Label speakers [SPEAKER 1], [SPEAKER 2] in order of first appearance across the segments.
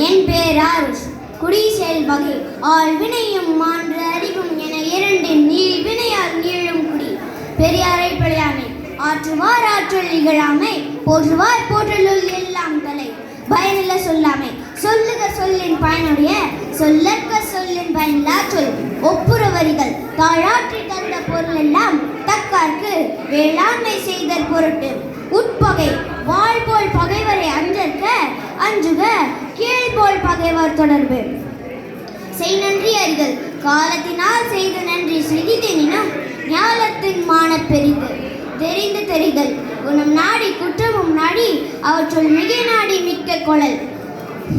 [SPEAKER 1] என் பேர் ஆருஷ். குடிசெல் வகை ஆழ்வினையும் மான்று அறிவும் என இரண்டின் நீள் வினையால் நீளும் குடி. பெரியாரை பிழையாமை ஆற்றுவார் ஆற்றல் இகழாமை போற்றுவார் போற்றலுள் எல்லாம் தலை. பயனில்ல சொல்லாமை சொல்லுக சொல்லின் பயனுடைய சொல்லற்க சொல்லின் பயனில்லா சொல். ஒப்புற வரிகள் தாழாற்றி தந்த பொருள் எல்லாம் தக்கார்க்கு வேளாண்மை செய்தற் பொருட்டு. உட்பகை வாழ்போல் பகைவரை அஞ்சற்க அஞ்சுக கீழ்போல் பகைவர் தொடர்பு. செய் நன்றி அறிதல் காலத்தினால் செய்த நன்றி சிறிதெனினும் ஞாலத்தின் மான பெரிது. தெரிந்து தெரிதல் குணம் நாடி குற்றமும் நாடி அவற்றுள் மிக நாடி மிக்க கொளல்.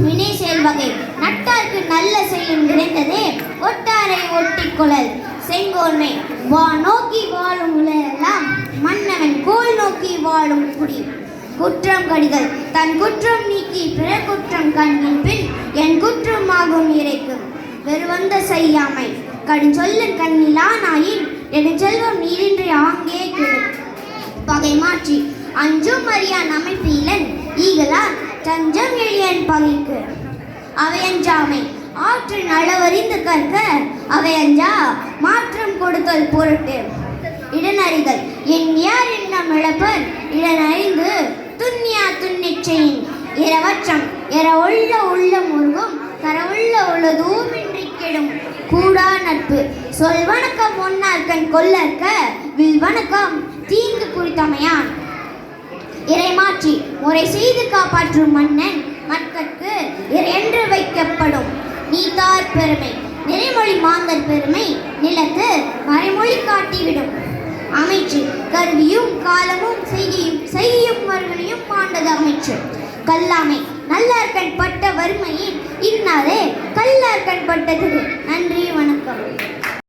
[SPEAKER 1] வினை செயல் வகை நட்டார்க்கு நல்ல செய்யும் நிறைந்ததே ஒட்டாரை ஒட்டி கொளல். செங்கோன்மை வா நோக்கி வாழும் உலகெல்லாம் மன்னவன் கோல் நோக்கி வாழும் குடி. குற்றம் கடிதல் தன் குற்றம் நீக்கி பிற குற்றம் கண்ணின் பின் என் குற்றமாகும் இறைக்கும். வெறுவந்த செய்யாமை கடும் சொல்லன் கண்ணிலானாயின் என் செல்வம் நீரின்றி ஆங்கே கெடும். பகை மாற்றி அஞ்சும் அறியான் அமைப்பீலன் ஈகலான் தஞ்சம் எளியன் பகைக்கு. அவையஞ்சாமை ஆற்றின் அளவறிந்து கற்க அவையஞ்சா மாற்றம் கொடுத்தல் பொருட்டு. இடனறிதல் என் யார் என்னம் இழப்பர் இடனறிந்து துன்னியா துன்னிச்செயின். இரவற்றம் எற உள்ள உள்ள முருகும் கரவுள்ள உள்ளதூமின்றி கெடும். கூடா நட்பு சொல் வணக்கம் ஒன்னார்கண் கொல்லற்க வில் வணக்கம் தீங்கு குறித்தமையான். இறைமாற்றி முறை செய்து காப்பாற்றும் மன்னன் மக்கட்கு என்று வைக்கப்படும். நீத்தார் பெருமை நிறைமொழி மாந்தர் பெருமை நிலத்து மறைமொழி காட்டிவிடும். அமைச்சு கருவியும் காலமும் செய்யும் வருவனையும் மாண்டது அமைச்சு. கல்லாமை நல்லார்கண் பட்ட வறுமையின் இன்னாரே கல்லார்கண் பட்டது. நன்றி, வணக்கம்.